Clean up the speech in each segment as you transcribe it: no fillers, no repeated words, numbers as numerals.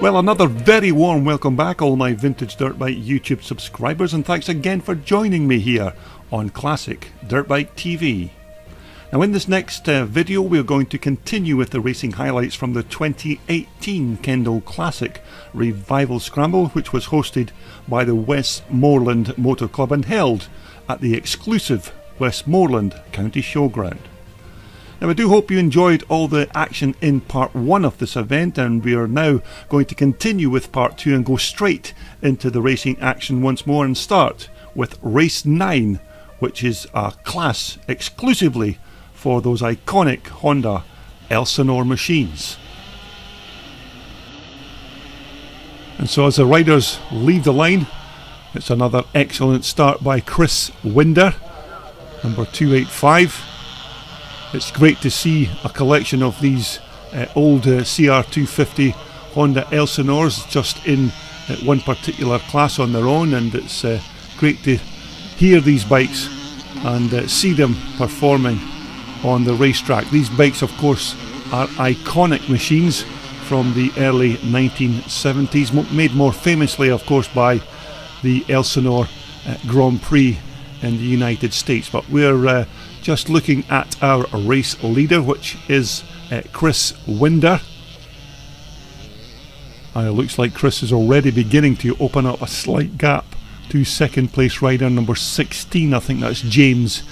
Well, another very warm welcome back, all my Vintage Dirt Bike YouTube subscribers, and thanks again for joining me here on Classic Dirt Bike TV. Now in this next video we're going to continue with the racing highlights from the 2018 Kendal Classic Revival Scramble, which was hosted by the Westmoreland Motor Club and held at the exclusive Westmoreland County Showground. Now I do hope you enjoyed all the action in part 1 of this event, and we are now going to continue with part 2 and go straight into the racing action once more and start with race 9, which is a class exclusively for those iconic Honda Elsinore machines. And so as the riders leave the line, it's another excellent start by Chris Winder, number 285. It's great to see a collection of these old CR250 Honda Elsinores just in one particular class on their own, and it's great to hear these bikes and see them performing on the racetrack. These bikes of course are iconic machines from the early 1970s, made more famously of course by the Elsinore Grand Prix in the United States. But we're just looking at our race leader, which is Chris Winder. And it looks like Chris is already beginning to open up a slight gap to second place rider number 16. I think that's James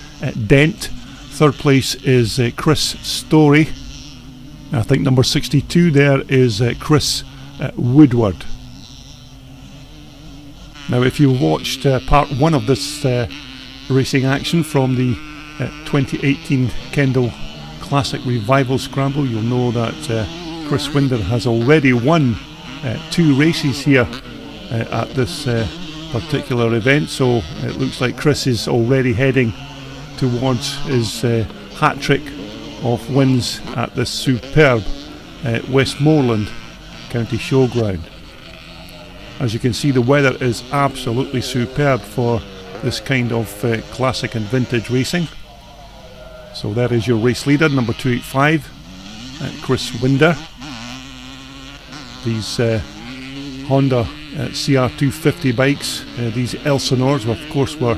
Dent. Third place is Chris Story. I think number 62 there is Chris Woodward. Now if you watched part 1 of this racing action from the 2018 Kendal Classic Revival Scramble, you'll know that Chris Winder has already won 2 races here at this particular event, so it looks like Chris is already heading towards his hat-trick of wins at this superb Westmoreland County Showground. As you can see, the weather is absolutely superb for this kind of classic and vintage racing. So there is your race leader, number 285, Chris Winder. These Honda CR250 bikes, these Elsinores, of course, were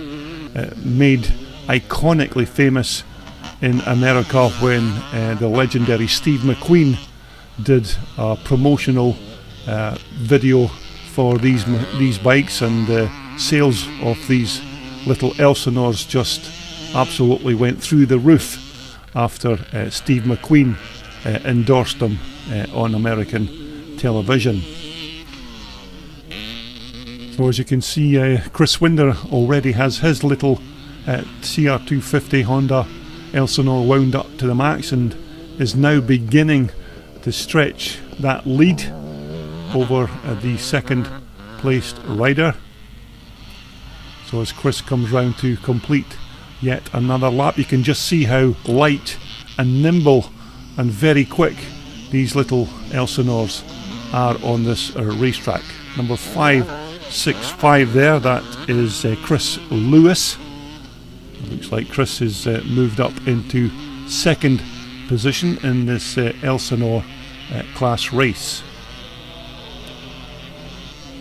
made iconically famous in America when the legendary Steve McQueen did a promotional video for these bikes, and sales of these little Elsinores just absolutely went through the roof after Steve McQueen endorsed them on American television. So as you can see, Chris Winder already has his little CR250 Honda Elsinore wound up to the max and is now beginning to stretch that lead over the second placed rider. So as Chris comes round to complete yet another lap, you can just see how light and nimble and very quick these little Elsinores are on this racetrack. Number 565 there, that is Chris Lewis. It looks like Chris has moved up into second position in this Elsinore class race.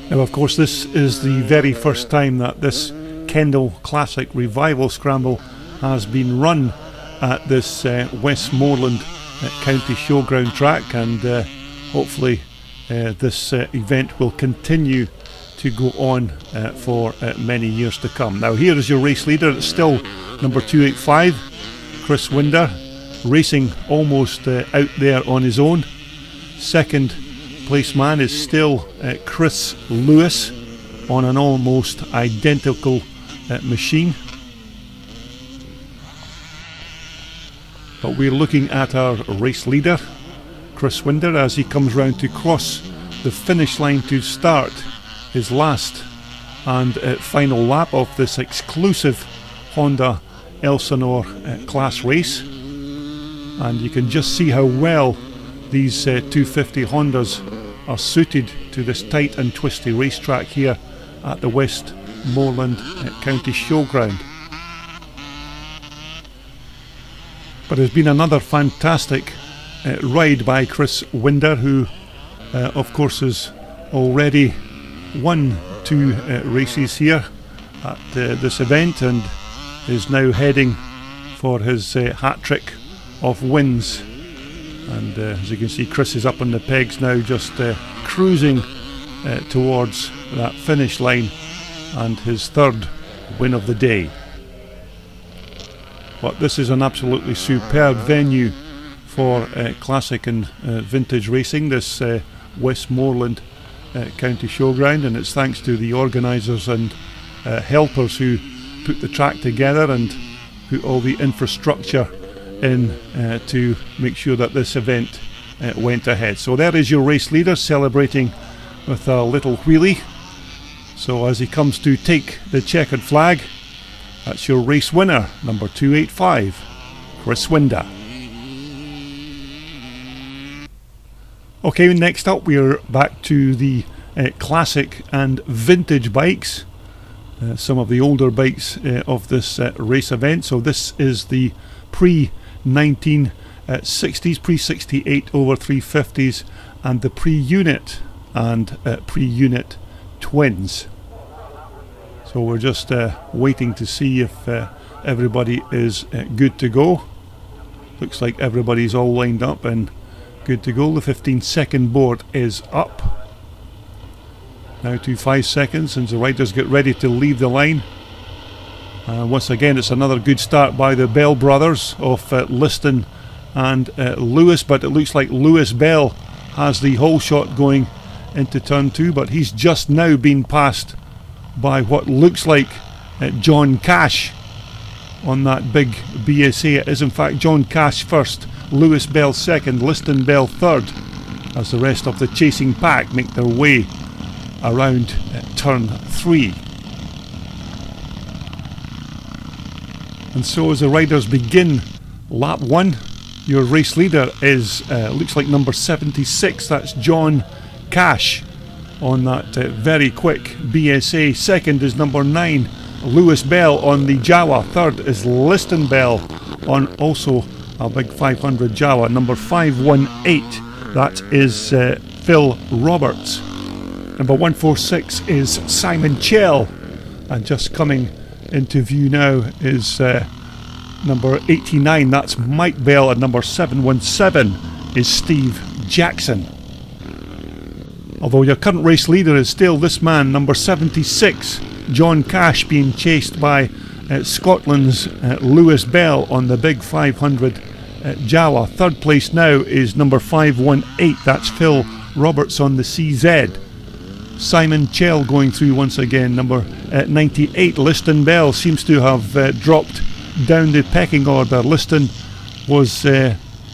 Now of course this is the very first time that this Kendal Classic Revival Scramble has been run at this Westmoreland County Showground track, and hopefully this event will continue to go on for many years to come. Now here is your race leader. It's still number 285, Chris Winder, racing almost out there on his own. Second place man is still Chris Lewis on an almost identical machine. But we're looking at our race leader, Chris Winder, as he comes round to cross the finish line to start his last and final lap of this exclusive Honda Elsinore class race. And you can just see how well these 250 Hondas are suited to this tight and twisty racetrack here at the Westmoreland County Showground. But it's been another fantastic ride by Chris Winder, who of course has already won 2 races here at this event and is now heading for his hat-trick of wins. And as you can see, Chris is up on the pegs now, just cruising towards that finish line and his 3rd win of the day. But this is an absolutely superb venue for classic and vintage racing, this Westmoreland County Showground, and it's thanks to the organisers and helpers who put the track together and put all the infrastructure in to make sure that this event went ahead. So there is your race leader celebrating with a little wheelie. So as he comes to take the checkered flag, that's your race winner, number 285, Chris Winder. Okay, next up we're back to the classic and vintage bikes, some of the older bikes of this race event. So this is the pre-1960s, pre-68 over 350s, and the pre-unit and pre-unit twins. So we're just waiting to see if everybody is good to go. Looks like everybody's all lined up and good to go. The 15-second board is up. Now to 5 seconds and the riders get ready to leave the line. Once again, it's another good start by the Bell brothers of Liston and Lewis, but it looks like Lewis Bell has the whole shot going into turn 2, but he's just now been passed by what looks like John Cash on that big BSA. It is in fact John Cash first, Lewis Bell second, Liston Bell third, as the rest of the chasing pack make their way around turn 3. And so as the riders begin lap 1, your race leader is looks like number 76, that's John Cash on that very quick BSA. Second is number 9, Lewis Bell on the Jawa. Third is Liston Bell on also a big 500 Jawa. Number 518, that is Phil Roberts. Number 146 is Simon Chell, and just coming into view now is number 89, that's Mike Bell, and number 717 is Steve Jackson. Although your current race leader is still this man, number 76, John Cash, being chased by Scotland's Lewis Bell on the big 500 Jawa. Third place now is number 518, that's Phil Roberts on the CZ. Simon Chell going through once again. Number 98, Liston Bell, seems to have dropped down the pecking order. Liston was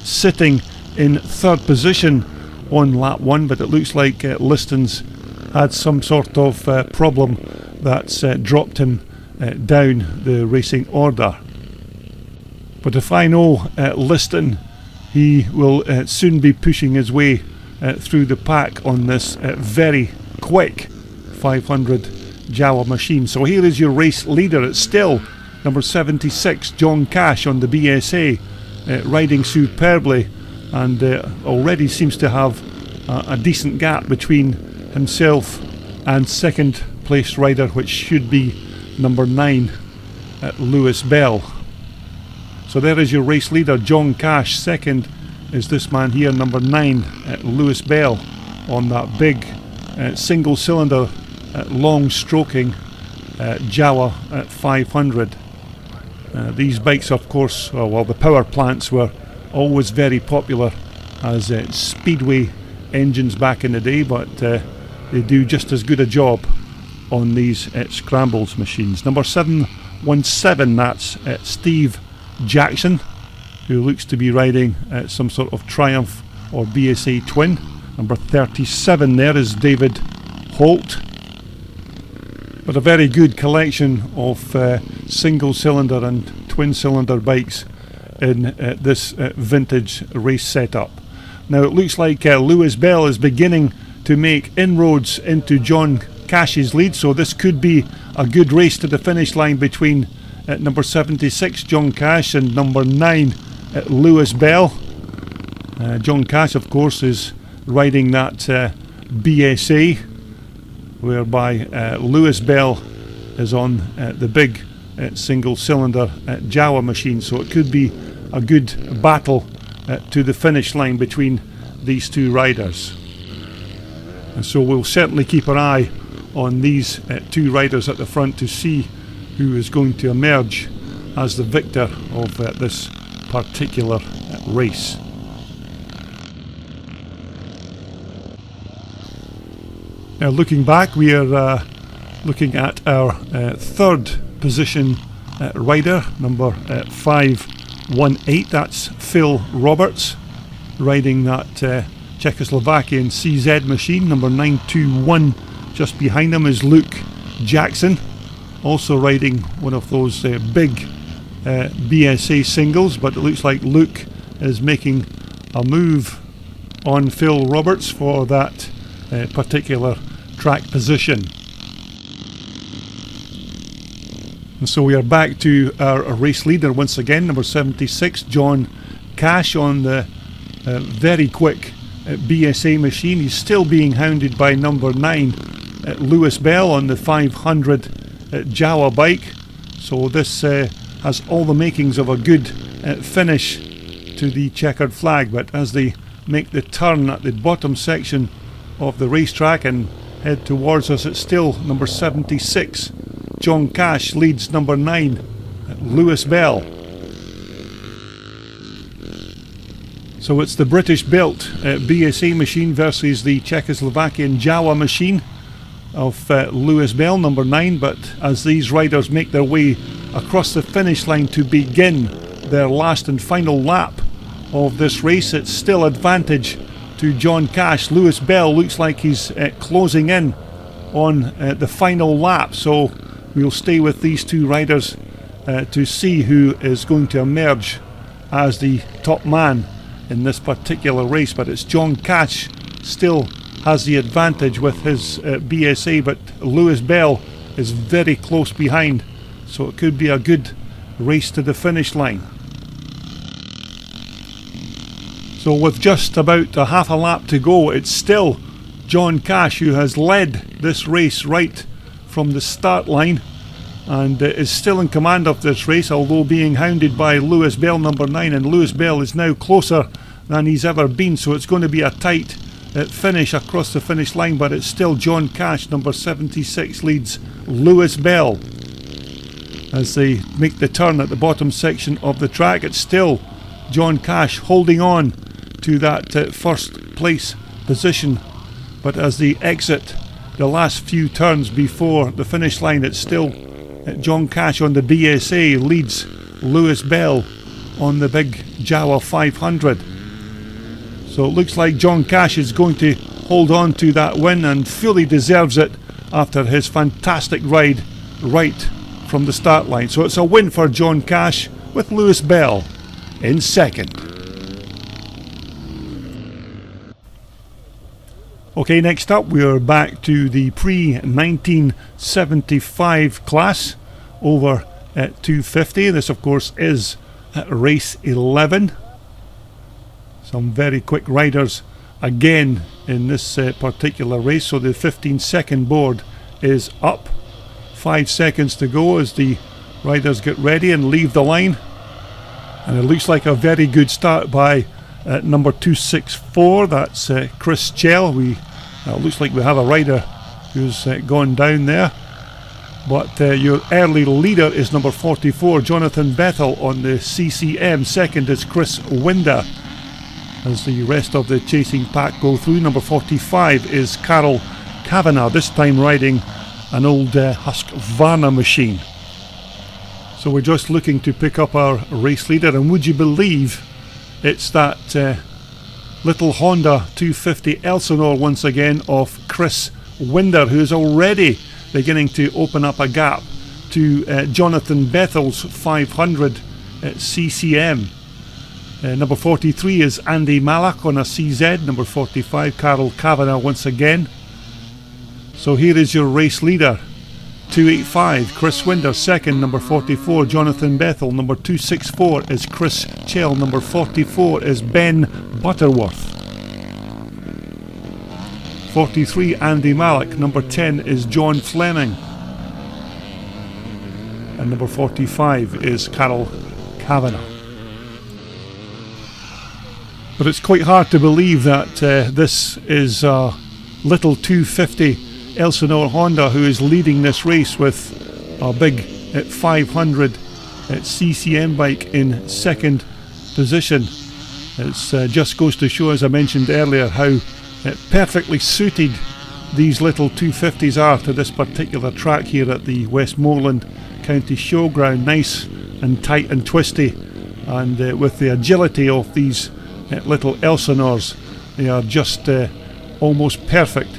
sitting in third position on lap 1, but it looks like Liston's had some sort of problem that's dropped him down the racing order. But if I know Liston, he will soon be pushing his way through the pack on this very quick 500 Jawa machine. So here is your race leader. It's still number 76, John Cash on the BSA, riding superbly, and already seems to have a decent gap between himself and second place rider, which should be number 9, Lewis Bell. So there is your race leader, John Cash. Second is this man here, number 9, Lewis Bell, on that big single cylinder long stroking Jawa at 500. These bikes, of course, well, the power plants were always very popular as speedway engines back in the day, but they do just as good a job on these scrambles machines. Number 717, that's Steve Jackson, who looks to be riding some sort of Triumph or BSA twin. Number 37 there is David Holt. But a very good collection of single cylinder and twin cylinder bikes in this vintage race setup. Now it looks like Lewis Bell is beginning to make inroads into John Cash's lead, so this could be a good race to the finish line between number 76 John Cash and number 9 Lewis Bell. John Cash, of course, is riding that BSA, whereby Lewis Bell is on the big single cylinder Jawa machine, so it could be a good battle to the finish line between these two riders. And so we'll certainly keep an eye on these two riders at the front to see who is going to emerge as the victor of this particular race. Now, looking back, we are looking at our third position rider, number 518. That's Phil Roberts, riding that Czechoslovakian CZ machine. Number 921 just behind him is Luke Jackson, also riding one of those big BSA singles, but it looks like Luke is making a move on Phil Roberts for that particular track position. And so we are back to our race leader once again, number 76, John Cash, on the very quick BSA machine. He's still being hounded by number 9, Lewis Bell, on the 500 Jawa bike. So this has all the makings of a good finish to the checkered flag, but as they make the turn at the bottom section of the racetrack and head towards us, it's still number 76, John Cash, leads number 9, Lewis Bell. So it's the British built BSA machine versus the Czechoslovakian Jawa machine of Lewis Bell, number 9. But as these riders make their way across the finish line to begin their last and final lap of this race, it's still advantage to John Cash. Lewis Bell looks like he's closing in on the final lap, so we'll stay with these two riders to see who is going to emerge as the top man in this particular race. But it's John Cash still has the advantage with his BSA, but Lewis Bell is very close behind, so it could be a good race to the finish line. So with just about a half a lap to go, it's still John Cash who has led this race right from the start line and is still in command of this race, although being hounded by Lewis Bell, number 9, and Lewis Bell is now closer than he's ever been, so it's going to be a tight finish across the finish line, but it's still John Cash, number 76, leads Lewis Bell. As they make the turn at the bottom section of the track, it's still John Cash holding on to that first place position, but as they exit the last few turns before the finish line, it's still John Cash on the BSA leads Lewis Bell on the big Jawa 500. So it looks like John Cash is going to hold on to that win and fully deserves it after his fantastic ride right from the start line. So it's a win for John Cash with Lewis Bell in second. Okay, next up we are back to the pre-1975 class over at 250. This of course is race 11. Some very quick riders again in this particular race. So the 15-second board is up. 5 seconds to go as the riders get ready and leave the line. And it looks like a very good start by number 264. That's Chris Chell. Looks like we have a rider who's gone down there. But your early leader is number 44, Jonathan Bethel on the CCM. Second is Chris Winder. As the rest of the chasing pack go through, number 45 is Carol Kavanagh, this time riding an old Husqvarna machine. So we're just looking to pick up our race leader, and would you believe it's that little Honda 250 Elsinore once again of Chris Winder, who is already beginning to open up a gap to Jonathan Bethel's 500 CCM. Number 43 is Andy Malak on a CZ. Number 45, Carol Kavanagh once again. So here is your race leader. 285, Chris Winder. Second, number 44, Jonathan Bethel. Number 264 is Chris Chell. Number 44 is Ben Butterworth. 43, Andy Malik. Number 10 is John Fleming. And number 45 is Carol Kavanagh. But it's quite hard to believe that this is a little 250 Elsinore Honda who is leading this race with a big 500 CCM bike in second position. It just goes to show, as I mentioned earlier, how perfectly suited these little 250s are to this particular track here at the Westmoreland County Showground. Nice and tight and twisty, and with the agility of these little Elsinores, they are just almost perfect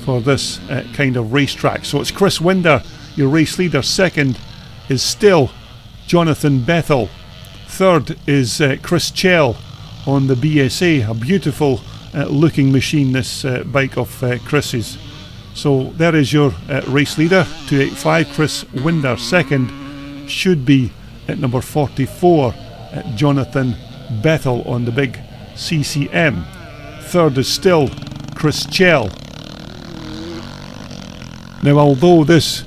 for this kind of racetrack. So it's Chris Winder, your race leader. Second is still Jonathan Bethel. Third is Chris Chell on the BSA, a beautiful looking machine, this bike of Chris's. So there is your race leader, 285 Chris Winder. Second should be at number 44 Jonathan Bethel on the big CCM. Third is still Chris Chell. Now, although this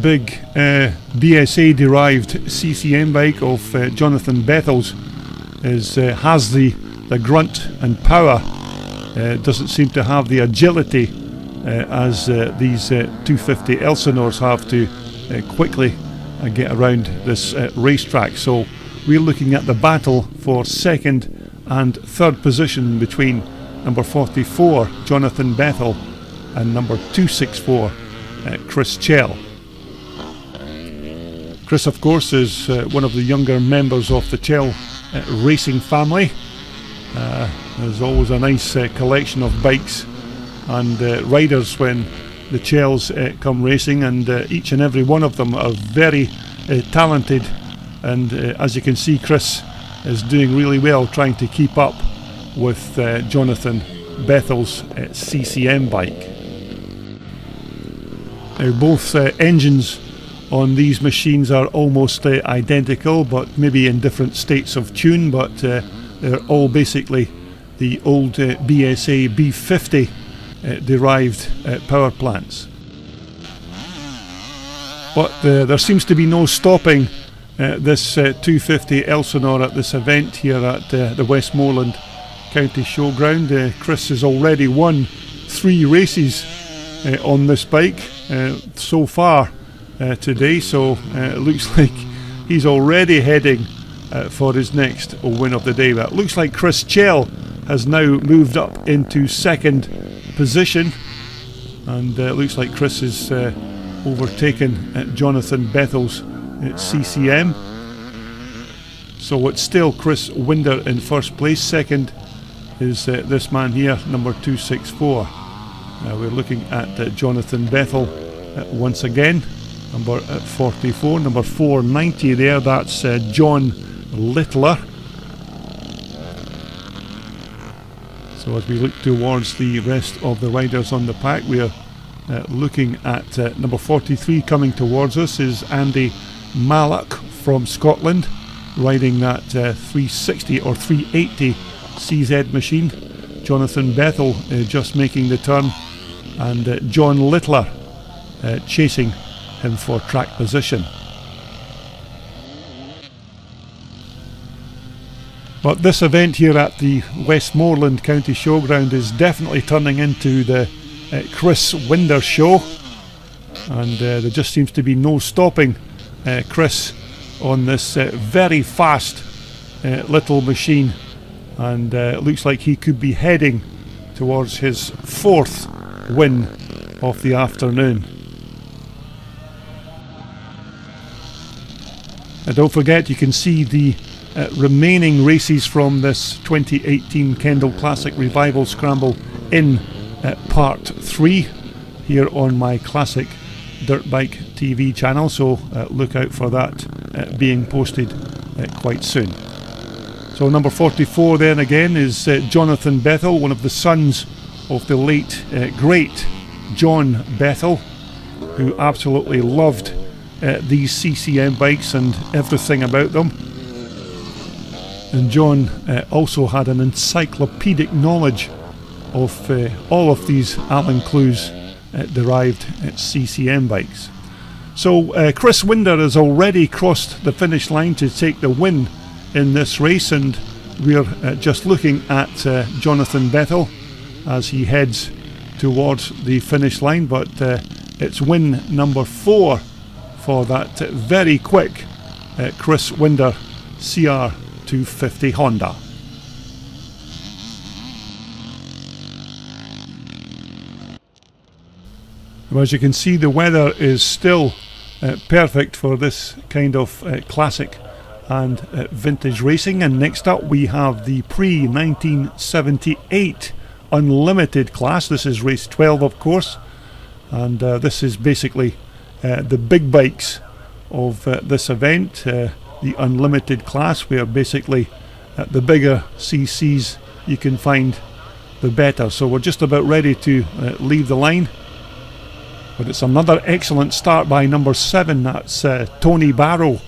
big BSA derived CCM bike of Jonathan Bethel's has the grunt and power, doesn't seem to have the agility as these 250 Elsinores have to quickly get around this racetrack. So we're looking at the battle for second and third position between number 44 Jonathan Bethel and number 264 Chris Chell. Chris, of course, is one of the younger members of the Chell racing family. There's always a nice collection of bikes and riders when the Chells come racing, and each and every one of them are very talented, and as you can see, Chris is doing really well trying to keep up with Jonathan Bethel's CCM bike. Now, both engines on these machines are almost identical, but maybe in different states of tune, but they're all basically the old BSA B50 derived power plants. But there seems to be no stopping this 250 Elsinore at this event here at the Westmoreland County Showground. Chris has already won 3 races on this bike so far today, so it looks like he's already heading for his next win of the day. But it looks like Chris Chell has now moved up into second position, and it looks like Chris is overtaken Jonathan Bethel's CCM. So it's still Chris Winder in first place. Second is this man here, number 264. We're looking at Jonathan Bethel once again, number 44, number 490 there, that's John Littler. So as we look towards the rest of the riders on the pack, we're looking at number 43 coming towards us is Andy Malik from Scotland, riding that 360 or 380 CZ machine. Jonathan Bethel just making the turn, and John Littler chasing him for track position. But this event here at the Westmoreland County Showground is definitely turning into the Chris Winder show, and there just seems to be no stopping Chris on this very fast little machine, and it looks like he could be heading towards his 4th win of the afternoon. And don't forget, you can see the remaining races from this 2018 Kendal Classic Revival Scramble in part 3 here on my Classic Dirt Bike TV channel, so look out for that being posted quite soon. So number 44 then again is Jonathan Bethel, one of the sons of the late great John Bethel, who absolutely loved these CCM bikes and everything about them. And John also had an encyclopedic knowledge of all of these Alan Clues derived CCM bikes. So Chris Winder has already crossed the finish line to take the win in this race, and we're just looking at Jonathan Bethel as he heads towards the finish line, but it's win number 4 for that very quick Chris Winder CR250 Honda. As you can see, the weather is still perfect for this kind of classic and vintage racing. And next up we have the pre-1978 Unlimited class. This is race 12, of course, and this is basically the big bikes of this event, the Unlimited class, where basically the bigger CCs you can find, the better. So we're just about ready to leave the line. But it's another excellent start by number 7. That's Tony Barrow,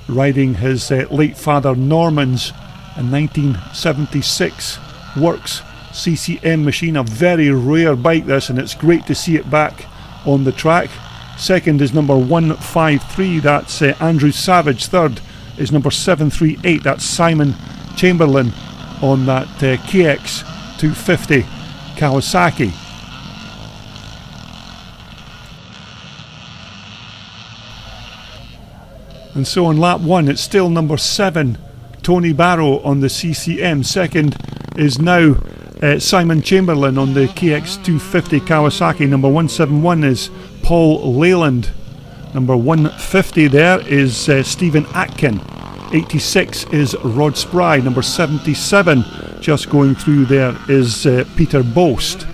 riding his late father Norman's 1976 Works CCM machine. A very rare bike this, and it's great to see it back on the track. Second is number 153, that's Andrew Savage. Third is number 738, that's Simon Chamberlain on that KX 250 Kawasaki. And so on lap 1, it's still number 7, Tony Barrow on the CCM. Second is now Simon Chamberlain on the KX250 Kawasaki. Number 171 is Paul Leyland. Number 150 there is Stephen Atkin. 86 is Rod Spry. Number 77, just going through there, is Peter Boast.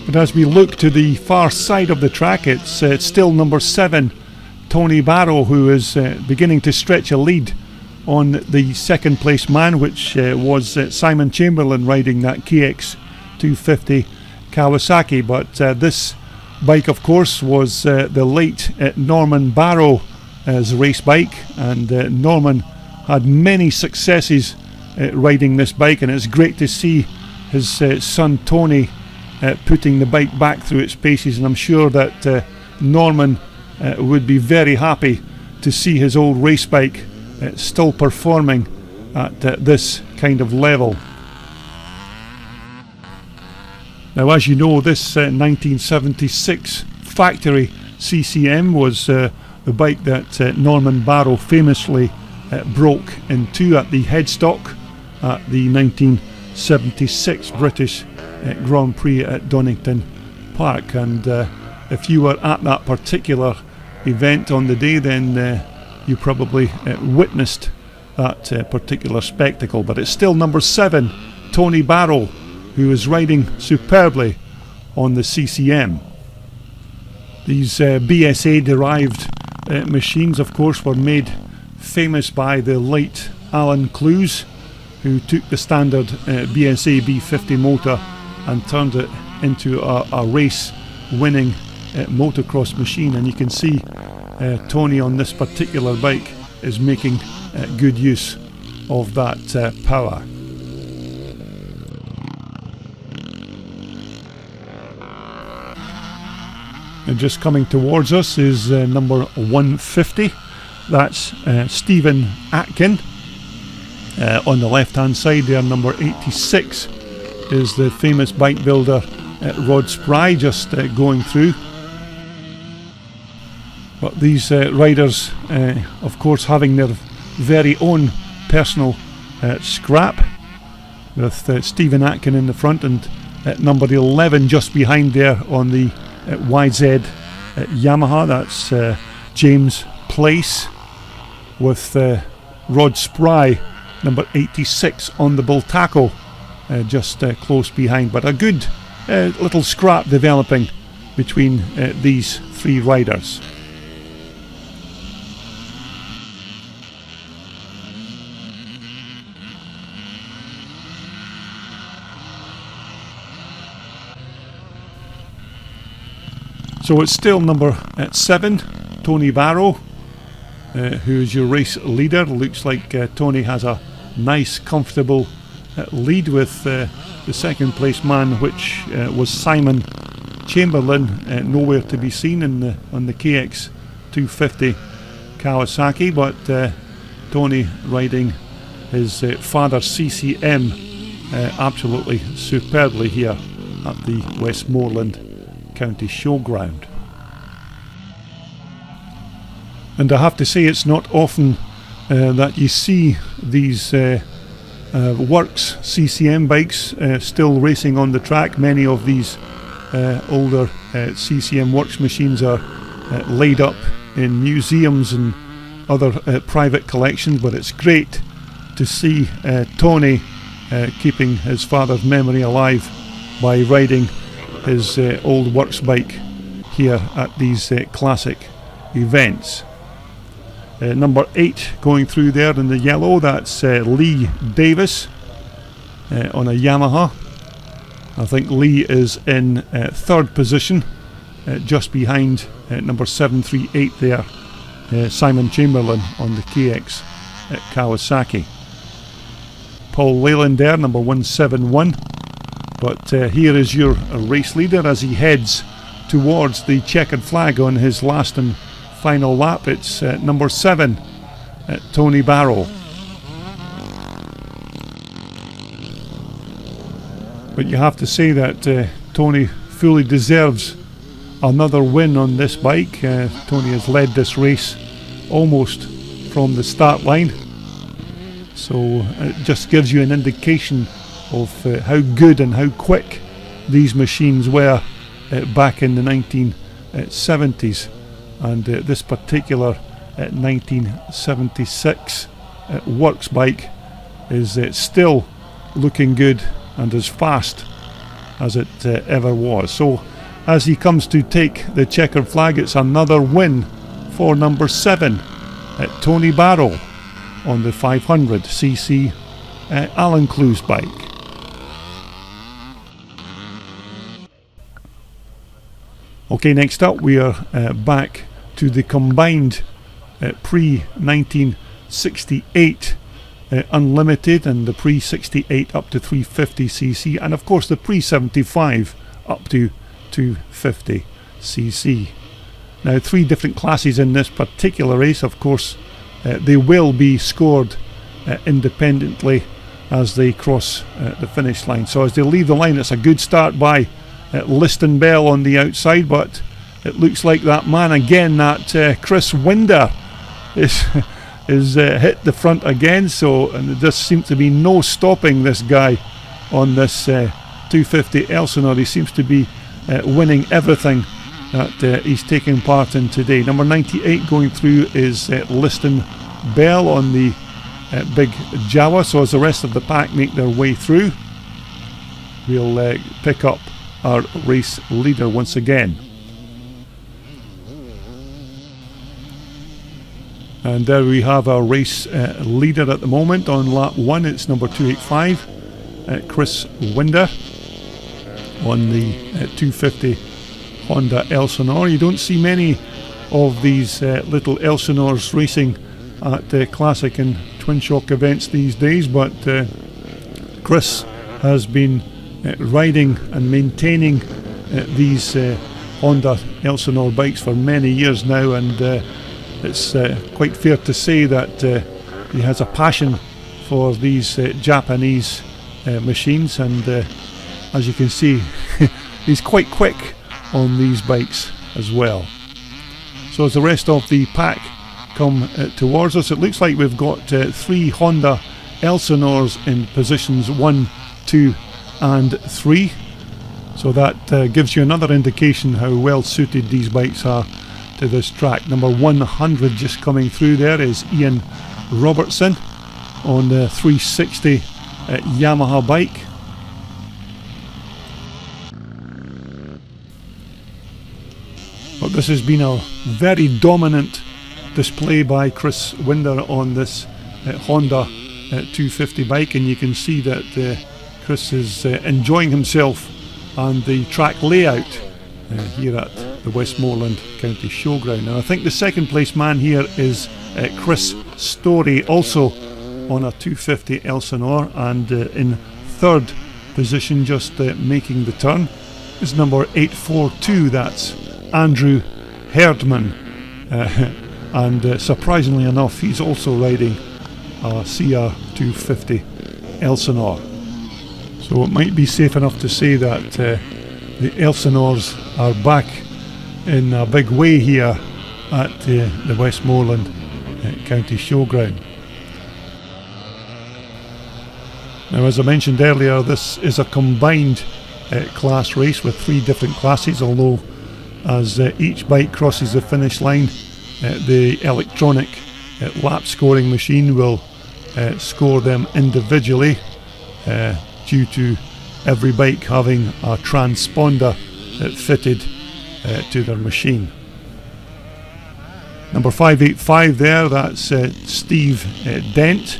But as we look to the far side of the track, it's still number 7, Tony Barrow, who is beginning to stretch a lead on the second place man, which was Simon Chamberlain riding that KX 250 Kawasaki. But this bike, of course, was the late Norman Barrow's race bike, and Norman had many successes riding this bike, and it's great to see his son Tony putting the bike back through its paces. And I'm sure that Norman would be very happy to see his old race bike still performing at this kind of level. Now, as you know, this 1976 factory CCM was the bike that Norman Barrow famously broke in two at the headstock at the 1976 British Grand Prix at Donington Park. And if you were at that particular event on the day, then you probably witnessed that particular spectacle. But it's still number 7, Tony Barrow, who is riding superbly on the CCM. These BSA derived machines, of course, were made famous by the late Alan Clues, who took the standard BSA B50 motor and turned it into a race winning motocross machine. And you can see Tony on this particular bike is making good use of that power. And just coming towards us is number 150. That's Stephen Atkin. On the left hand side there, number 86 is the famous bike builder Rod Spry, just going through. But these riders, of course, having their very own personal scrap, with Stephen Atkin in the front, and number 11 just behind there on the YZ Yamaha. That's James Place, with Rod Spry, number 86 on the Bultaco, just close behind. But a good little scrap developing between these three riders. So it's still number 7, Tony Barrow, who is your race leader. Looks like Tony has a nice, comfortable lead with the second place man, which was Simon Chamberlain, nowhere to be seen on the KX 250 Kawasaki, but Tony riding his father CCM absolutely superbly here at the Westmoreland County Showground. And I have to say, it's not often that you see these works CCM bikes still racing on the track. Many of these older CCM works machines are laid up in museums and other private collections, but it's great to see Tony keeping his father's memory alive by riding his old works bike here at these classic events. Number 8 going through there in the yellow, that's Lee Davis on a Yamaha. I think Lee is in third position, just behind number 738 there, Simon Chamberlain on the KX at Kawasaki. Paul Leyland there, number 171. But here is your race leader as he heads towards the checkered flag on his last and final lap. It's number 7, Tony Barrow. But you have to say that Tony fully deserves another win on this bike. Tony has led this race almost from the start line, so it just gives you an indication of how good and how quick these machines were back in the 1970s. And this particular 1976 works bike is still looking good and as fast as it ever was. So as he comes to take the checkered flag, it's another win for number 7, Tony Barrow on the 500cc Alan Clues bike. Okay, next up we are back to the combined pre-1968 Unlimited and the pre-68 up to 350cc, and of course the pre-75 up to 250cc. Now, 3 different classes in this particular race. Of course, they will be scored independently as they cross the finish line. So as they leave the line, it's a good start by Liston Bell on the outside, but it looks like that man again, that Chris Winder, is hit the front again. So, and there just seems to be no stopping this guy on this 250 Elsinore. He seems to be winning everything that he's taking part in today. Number 98 going through is Liston Bell on the big Jawa. So as the rest of the pack make their way through, we'll pick up our race leader once again. And there we have our race leader at the moment on lap 1. It's number 285, Chris Winder on the 250 Honda Elsinore. You don't see many of these little Elsinores racing at classic and Twinshock events these days, but Chris has been riding and maintaining these Honda Elsinore bikes for many years now, and it's quite fair to say that he has a passion for these Japanese machines, and as you can see he's quite quick on these bikes as well. So as the rest of the pack come towards us, it looks like we've got 3 Honda Elsinores in positions 1, 2 and 3. So that gives you another indication how well suited these bikes are to this track. Number 100 just coming through there is Ian Robertson on the 360 Yamaha bike. But this has been a very dominant display by Chris Winder on this Honda 250 bike, and you can see that Chris is enjoying himself and the track layout here at the Westmoreland County Showground. And I think the second place man here is Chris Story, also on a 250 Elsinore, and in third position, just making the turn, is number 842. That's Andrew Herdman, and surprisingly enough, he's also riding a CR250 Elsinore. So it might be safe enough to say that the Elsinores are back in a big way here at the Westmoreland County Showground. Now, as I mentioned earlier, this is a combined class race with 3 different classes, although as each bike crosses the finish line, the electronic lap scoring machine will score them individually, due to every bike having a transponder fitted to their machine. Number 585 there, that's Steve Dent.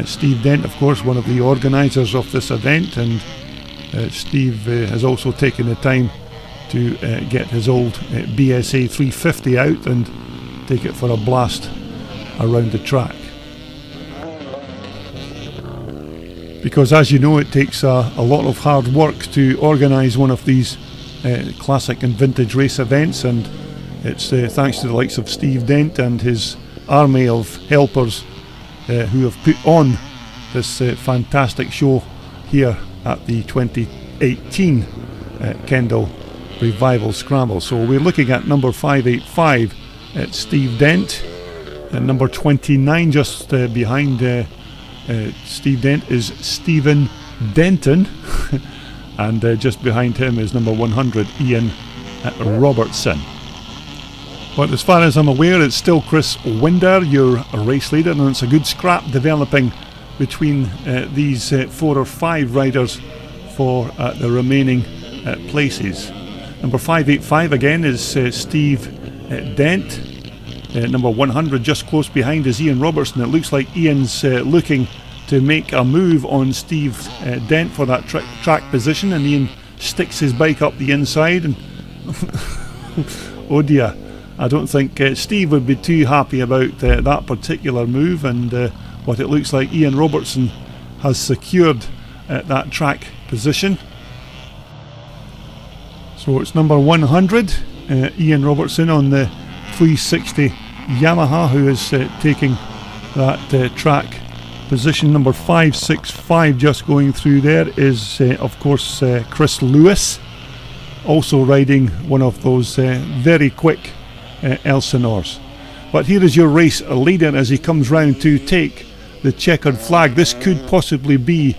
Steve Dent, of course, one of the organisers of this event, and Steve has also taken the time to get his old BSA 350 out and take it for a blast around the track. Because, as you know, it takes a lot of hard work to organise one of these classic and vintage race events, and it's thanks to the likes of Steve Dent and his army of helpers who have put on this fantastic show here at the 2018 Kendal Revival Scramble. So we're looking at number 585 at Steve Dent, and number 29 just behind Steve Dent is Stephen Denton, and just behind him is number 100 Ian Robertson. But as far as I'm aware, it's still Chris Winder, your race leader, and it's a good scrap developing between these 4 or 5 riders for the remaining places. Number 585 again is Steve Dent. Number 100 just close behind is Ian Robertson. It looks like Ian's looking to make a move on Steve Dent for that track position, and Ian sticks his bike up the inside, and oh dear, I don't think Steve would be too happy about that particular move, and what it looks like Ian Robertson has secured that track position. So it's number 100, Ian Robertson on the 360 Yamaha, who is taking that track position. Number 565 just going through there is of course Chris Lewis, also riding one of those very quick Elsinores. But here is your race leader as he comes round to take the checkered flag. This could possibly be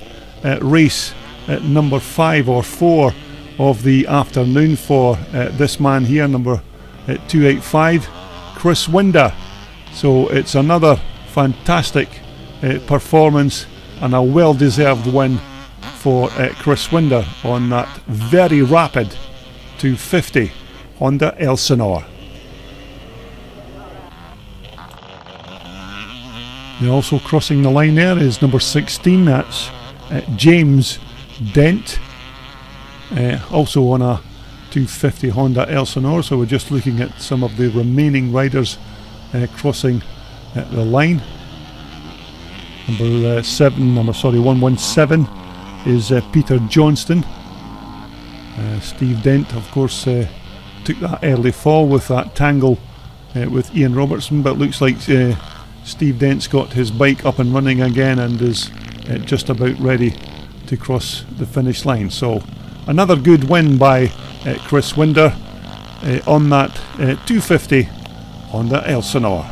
race number 5 or 4 of the afternoon for this man here, number 285, Chris Winder. So it's another fantastic performance and a well-deserved win for Chris Winder on that very rapid 250 Honda Elsinore. And also crossing the line there is number 16, that's James Dent, also on a 250 Honda Elsinore. So we're just looking at some of the remaining riders crossing the line. Number 117 is Peter Johnston. Steve Dent, of course, took that early fall with that tangle with Ian Robertson, but looks like Steve Dent's got his bike up and running again and is just about ready to cross the finish line. So another good win by Chris Winder on that 250 Honda Elsinore.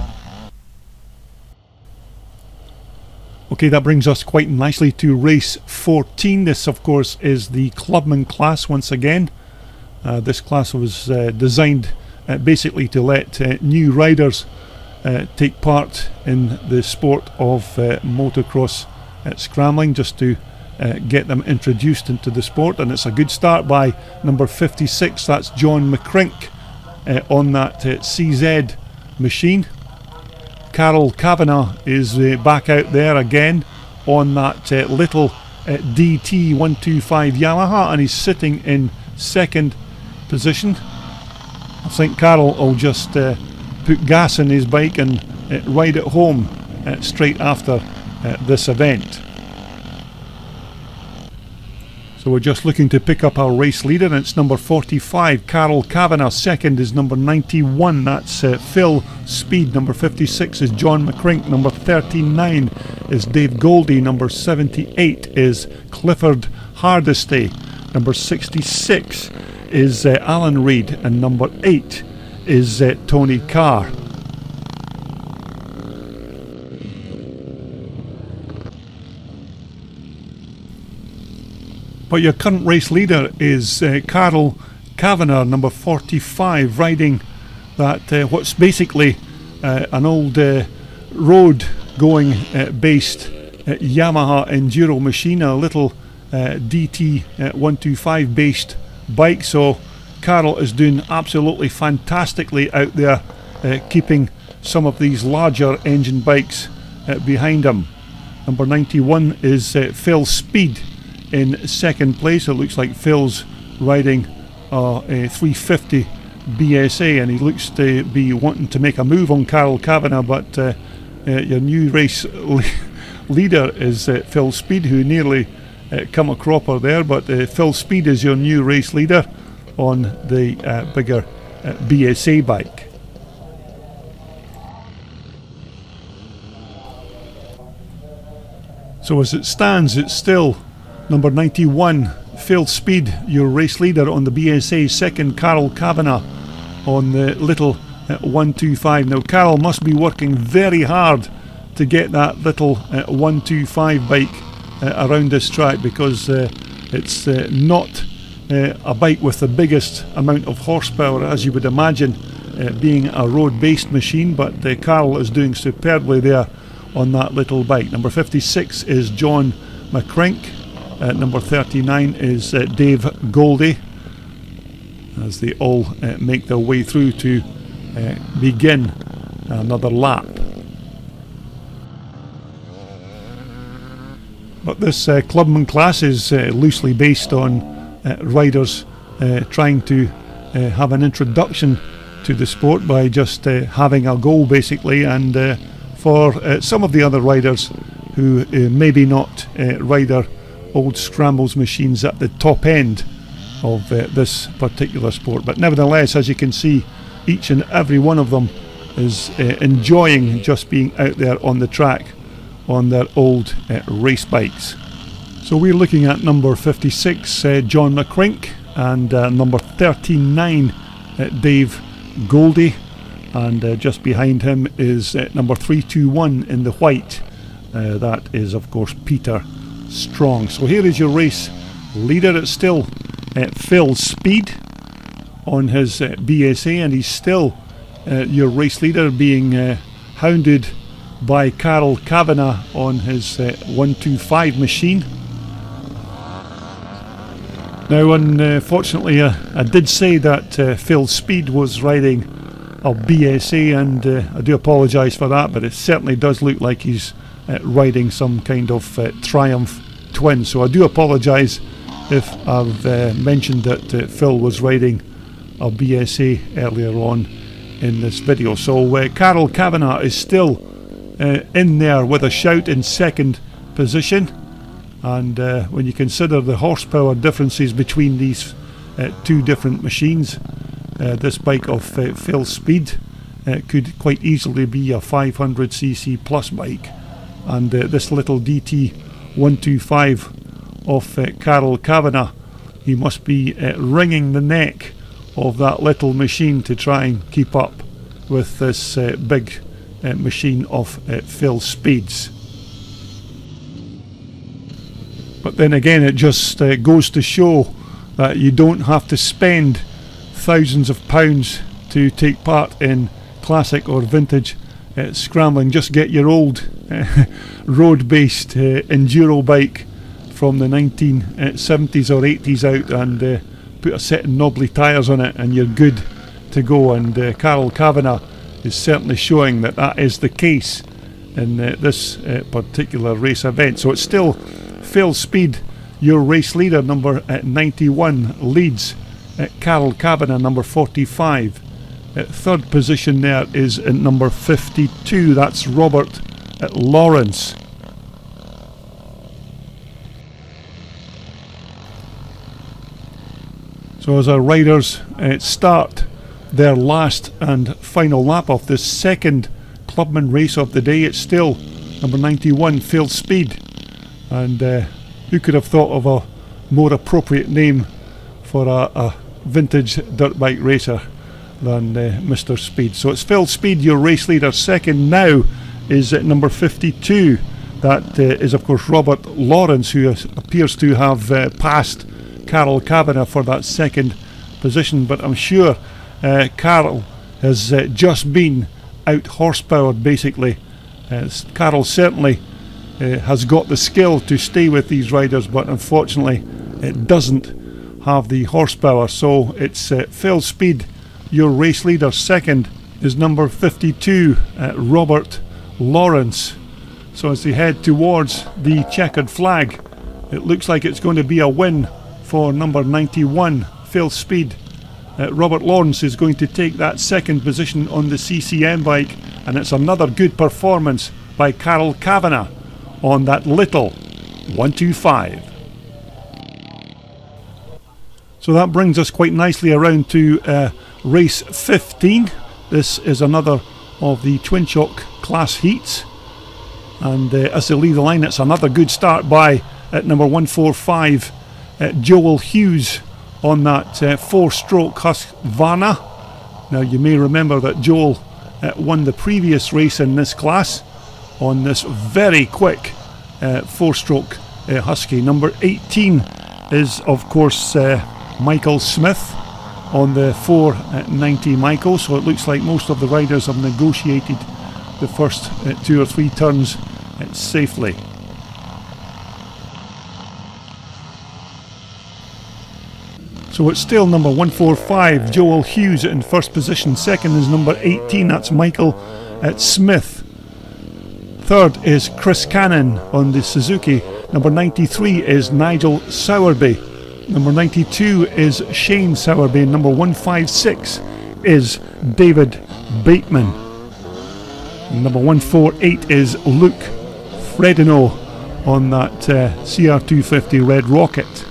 Okay, that brings us quite nicely to race 14. This, of course, is the Clubman Class once again. This class was designed basically to let new riders take part in the sport of motocross scrambling, just to get them introduced into the sport. And it's a good start by number 56, that's John McCrink, on that CZ machine. Carol Kavanagh is back out there again on that little DT125 Yamaha, and he's sitting in second position. I think Carol will just put gas in his bike and ride it home straight after this event. So we're just looking to pick up our race leader, and it's number 45, Carol Kavanagh. Second is number 91, that's Phil Speed. Number 56 is John McCrink. Number 39 is Dave Goldie. Number 78 is Clifford Hardesty. Number 66 is Alan Reid, and number 8 is Tony Carr. But your current race leader is Carol Kavanagh, number 45, riding that what's basically an old road going based Yamaha enduro machine, a little DT 125 based bike. So Carol is doing absolutely fantastically out there, keeping some of these larger engine bikes behind him. Number 91 is Phil Speed in second place. It looks like Phil's riding a 350 BSA, and he looks to be wanting to make a move on Carol Kavanagh, but your new race leader is Phil Speed, who nearly come a cropper there, but Phil Speed is your new race leader on the bigger BSA bike. So as it stands, it's still number 91, Phil Speed, your race leader on the BSA. Second, Carol Kavanagh on the little 125. Now, Carol must be working very hard to get that little 125 bike around this track, because it's not a bike with the biggest amount of horsepower, as you would imagine, being a road-based machine. But Carol is doing superbly there on that little bike. Number 56 is John McCrink. Number 39 is Dave Goldie, as they all make their way through to begin another lap. But this Clubman Class is loosely based on riders trying to have an introduction to the sport by just having a go, basically, and for some of the other riders who maybe not ride their old scrambles machines at the top end of this particular sport. But nevertheless, as you can see, each and every one of them is enjoying just being out there on the track on their old race bikes. So we're looking at number 56, John McCrink, and number 39, Dave Goldie, and just behind him is number 321 in the white. That is, of course, Peter Strong. So here is your race leader. It's still Phil Speed on his BSA, and he's still your race leader, being hounded by Carol Kavanagh on his 125 machine. Now, unfortunately, I did say that Phil Speed was riding a BSA, and I do apologise for that, but it certainly does look like he's riding some kind of Triumph Twin. So I do apologise if I've mentioned that Phil was riding a BSA earlier on in this video. So Carol Kavanagh is still in there with a shout in second position, and when you consider the horsepower differences between these two different machines, this bike of Phil Speed could quite easily be a 500cc plus bike, and this little DT 125 of Carol Kavanagh, he must be wringing the neck of that little machine to try and keep up with this big machine of Phil Speed's. But then again, it just goes to show that you don't have to spend thousands of pounds to take part in classic or vintage scrambling. Just get your old road-based enduro bike from the 1970s or 80s out, and put a set of knobbly tyres on it, and you're good to go. And Carol Kavanagh is certainly showing that that is the case in this particular race event. So it's still Phil Speed, your race leader. Number 91 leads Carol Kavanagh, number 45. Third position there is number 52, that's Robert Lawrence. So as our riders start their last and final lap of this second Clubman race of the day, it's still number 91, Phil Speed. And who could have thought of a more appropriate name for a vintage dirt bike racer than Mr. Speed. So it's Phil Speed, your race leader. Second now is number 52. That is of course Robert Lawrence, who appears to have passed Carol Kavanagh for that second position, but I'm sure Carol has just been out horsepowered basically. Carol certainly has got the skill to stay with these riders, but unfortunately it doesn't have the horsepower. So it's Phil Speed, your race leader. Second is number 52, Robert Lawrence. So as they head towards the checkered flag, it looks like it's going to be a win for number 91, Phil Speed. Robert Lawrence is going to take that second position on the CCM bike, and it's another good performance by Carol Kavanagh on that little 125. So that brings us quite nicely around to race 15. This is another of the Twinshock class heats, and as they leave the line, it's another good start by number 145, Joel Hughes, on that 4-stroke Husqvarna. Now you may remember that Joel won the previous race in this class on this very quick 4-stroke Husky. Number 18 is of course Michael Smith on the 490 Michael. So it looks like most of the riders have negotiated the first 2 or 3 turns safely. So it's still number 145, Joel Hughes, in first position. Second is number 18, that's Michael Smith. Third is Chris Cannon on the Suzuki. Number 93 is Nigel Sowerby. Number 92 is Shane Sowerby. Number 156 is David Bateman. Number 148 is Luke Fredino on that CR250 Red Rocket.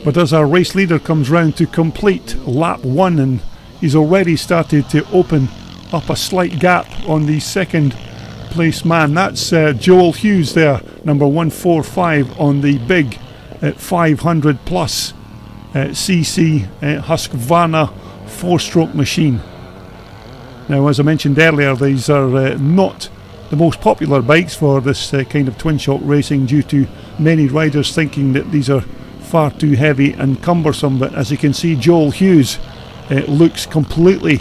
But as our race leader comes round to complete lap 1, and he's already started to open up a slight gap on the second place man. That's Joel Hughes there, number 145 on the big 500 plus cc Husqvarna 4-stroke machine. Now, as I mentioned earlier, these are not the most popular bikes for this kind of twin-shock racing, due to many riders thinking that these are far too heavy and cumbersome. But as you can see, Joel Hughes looks completely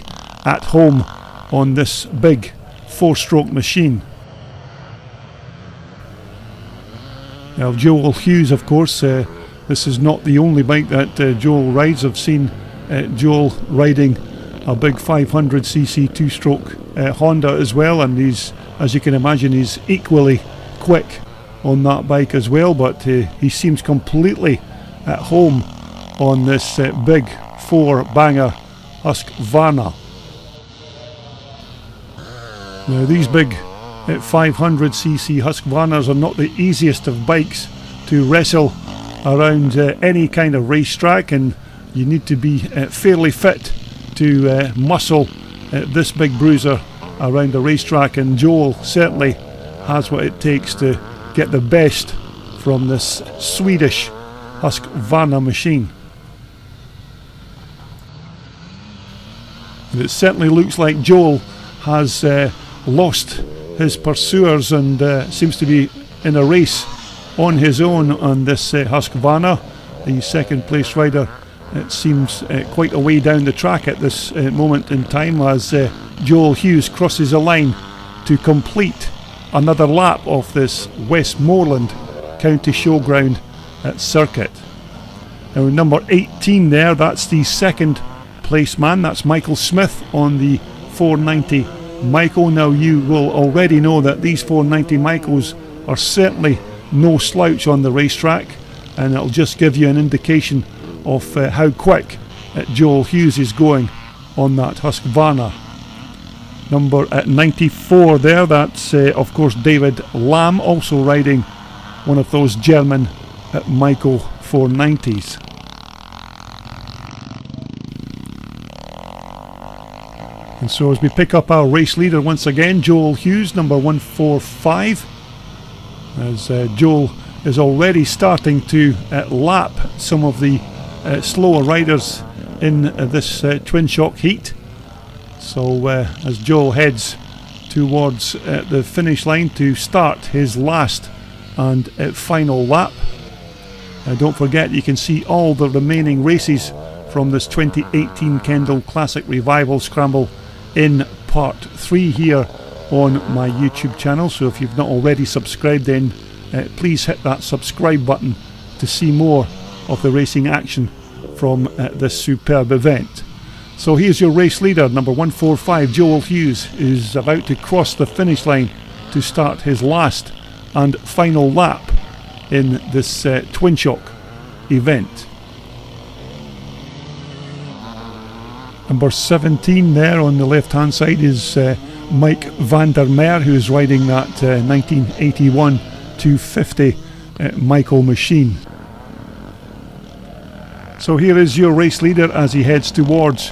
at home on this big 4-stroke machine. Now, Joel Hughes, of course, this is not the only bike that Joel rides. I've seen Joel riding a big 500cc 2-stroke Honda as well, and he's, as you can imagine, he's equally quick on that bike as well. But he seems completely at home on this big 4-banger Husqvarna. Now, these big 500cc Husqvarnas are not the easiest of bikes to wrestle around any kind of racetrack, and you need to be fairly fit to muscle this big bruiser around the racetrack, and Joel certainly has what it takes to get the best from this Swedish Husqvarna machine. And it certainly looks like Joel has lost his pursuers and seems to be in a race on his own on this Husqvarna. The second place rider, it seems, quite a way down the track at this moment in time, as Joel Hughes crosses a line to complete another lap of this Westmoreland County Showground circuit. Now, number 18 there, that's the second place man, that's Michael Smith on the 490 Michael. Now, you will already know that these 490 Michaels are certainly no slouch on the racetrack, and it'll just give you an indication of how quick Joel Hughes is going on that Husqvarna. Number 94 there, that's of course David Lamb, also riding one of those German Michael 490s. And so as we pick up our race leader once again, Joel Hughes, number 145, as Joel is already starting to lap some of the slower riders in this Twinshock heat. So as Joel heads towards the finish line to start his last and final lap, don't forget you can see all the remaining races from this 2018 Kendal Classic Revival Scramble in part 3 here on my YouTube channel. So if you've not already subscribed, then please hit that subscribe button to see more of the racing action from this superb event. So here's your race leader, number 145, Joel Hughes, is about to cross the finish line to start his last and final lap in this Twinshock event. Number 17 there on the left hand side is Mike van der Meer, who's riding that 1981 250 Michael machine. So here is your race leader as he heads towards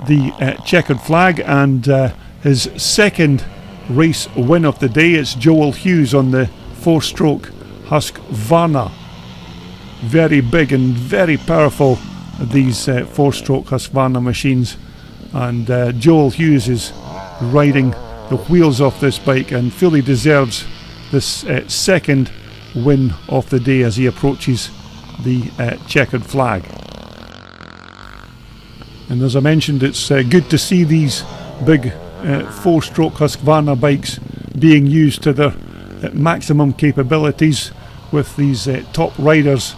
the checkered flag, and his second race win of the day. It's Joel Hughes on the 4-stroke Husqvarna. Very big and very powerful, these 4-stroke Husqvarna machines, and Joel Hughes is riding the wheels off this bike and fully deserves this second win of the day as he approaches the checkered flag. And as I mentioned, it's good to see these big 4-stroke Husqvarna bikes being used to their maximum capabilities, with these top riders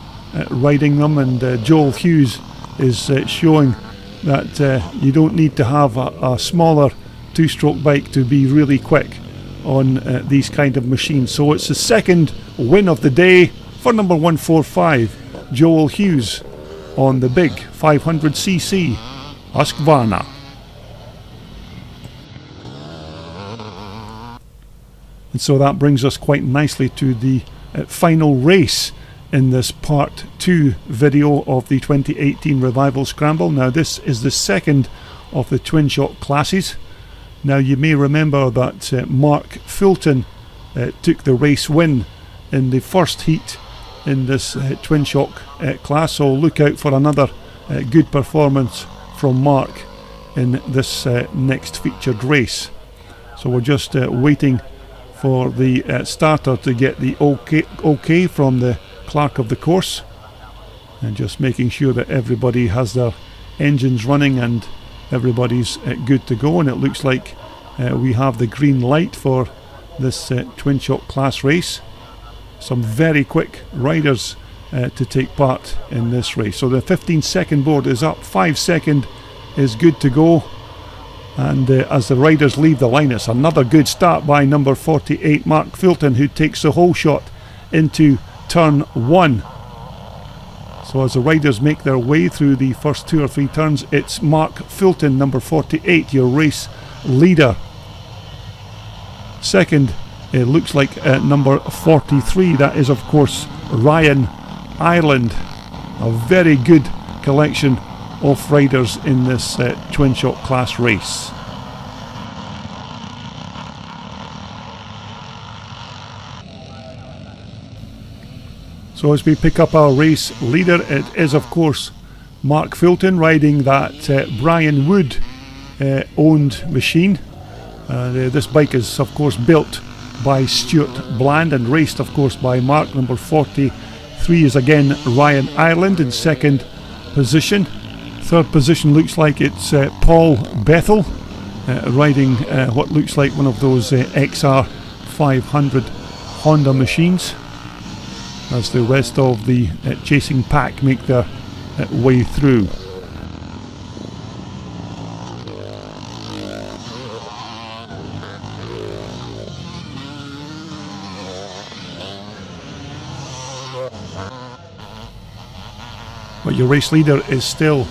riding them, and Joel Hughes is showing that you don't need to have a smaller 2-stroke bike to be really quick on these kind of machines. So it's the second win of the day for number 145, Joel Hughes, on the big 500cc Husqvarna. And so that brings us quite nicely to the final race in this part 2 video of the 2018 Revival Scramble. Now this is the second of the Twinshock classes. Now you may remember that Mark Fulton took the race win in the first heat in this Twinshock class, so look out for another good performance from Mark in this next featured race. So we're just waiting for the starter to get the okay from the clerk of the course, and just making sure that everybody has their engines running and everybody's good to go. And it looks like we have the green light for this Twinshock class race. Some very quick riders to take part in this race. So the 15-second board is up, 5 second is good to go, and as the riders leave the line, it's another good start by number 48 Mark Fulton, who takes the whole shot into turn 1. So as the riders make their way through the first 2 or 3 turns, it's Mark Fulton, number 48, your race leader. Second, it looks like number 43, that is of course Ryan Ireland. A very good collection of riders in this Twinshock class race. So as we pick up our race leader, it is of course Mark Fulton riding that Brian Wood owned machine. This bike is of course built by Stuart Bland and raced of course by Mark. Number 43 is again Ryan Ireland in second position. Third position looks like it's Paul Bethel riding what looks like one of those XR 500 Honda machines, as the rest of the chasing pack make their way through. But your race leader is still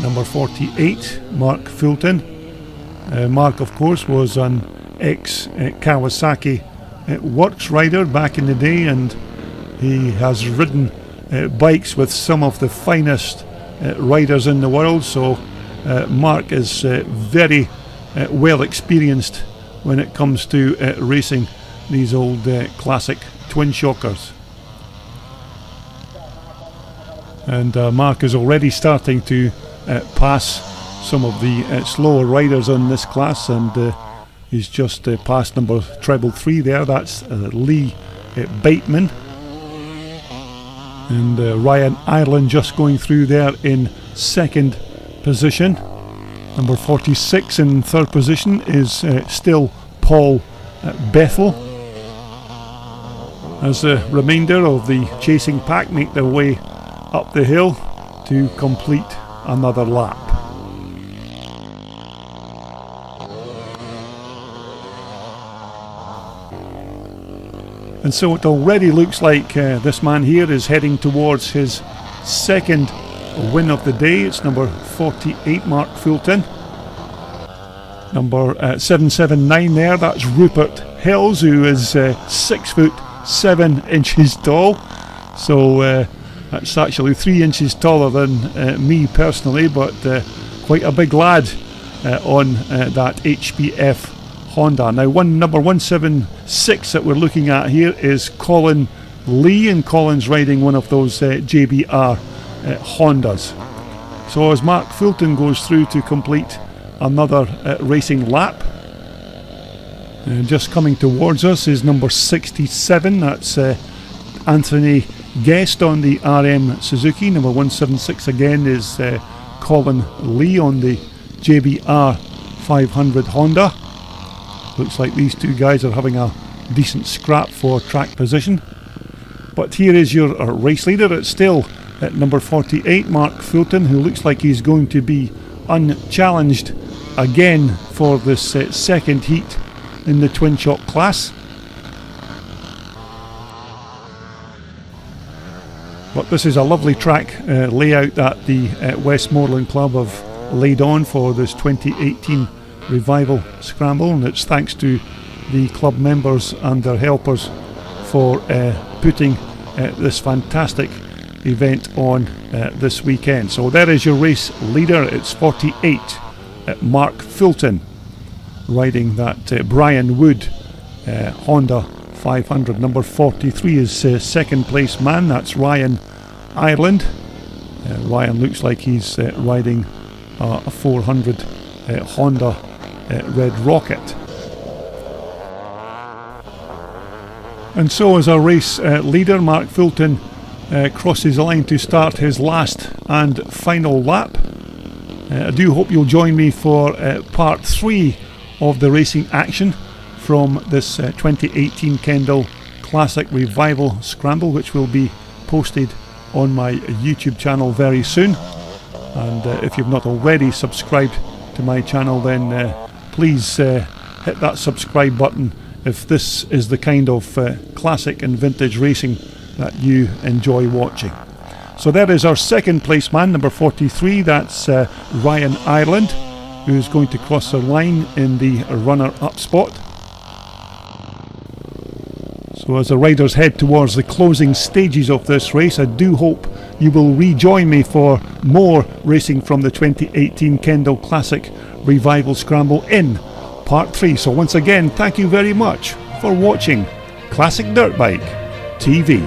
number 48, Mark Fulton. Mark of course was an ex-Kawasaki works rider back in the day, and he has ridden bikes with some of the finest riders in the world. So Mark is very well experienced when it comes to racing these old classic Twinshockers. And Mark is already starting to pass some of the slower riders on this class, and he's just passed number treble 3 there. That's Lee Bateman. And Ryan Ireland just going through there in second position. Number 46 in third position is still Paul Bethel. As a remainder of the chasing pack make their way up the hill to complete another lap. And so it already looks like this man here is heading towards his second win of the day. It's number 48, Mark Fulton. Number 779 there, that's Rupert Hills, who is 6 foot 7 inches tall. So that's actually 3 inches taller than me personally, but quite a big lad on that HPF Honda. Now number 176 that we're looking at here is Colin Lee, and Colin's riding one of those JBR Hondas. So as Mark Fulton goes through to complete another racing lap, just coming towards us is number 67, that's Anthony Guest on the RM Suzuki. Number 176 again is Colin Lee on the JBR 500 Honda. Looks like these two guys are having a decent scrap for track position. But here is your race leader. It's still at number 48, Mark Fulton, who looks like he's going to be unchallenged again for this second heat in the Twinshock class. But this is a lovely track layout that the Westmoreland Club have laid on for this 2018 Revival Scramble, and it's thanks to the club members and their helpers for putting this fantastic event on this weekend. So there is your race leader. It's 48, Mark Fulton, riding that Brian Wood Honda 500. Number 43 is second place man, that's Ryan Ireland. Ryan looks like he's riding a 400 Honda Red Rocket. And so as our race leader, Mark Fulton crosses the line to start his last and final lap. I do hope you'll join me for part 3 of the racing action from this 2018 Kendal Classic Revival Scramble, which will be posted on my YouTube channel very soon. And if you've not already subscribed to my channel, then please hit that subscribe button if this is the kind of classic and vintage racing that you enjoy watching. So there is our second place man, number 43, that's Ryan Ireland, who's going to cross the line in the runner-up spot. So as the riders head towards the closing stages of this race, I do hope you will rejoin me for more racing from the 2018 Kendal Classic Revival Scramble in part 3. So once again, thank you very much for watching Classic Dirt Bike TV.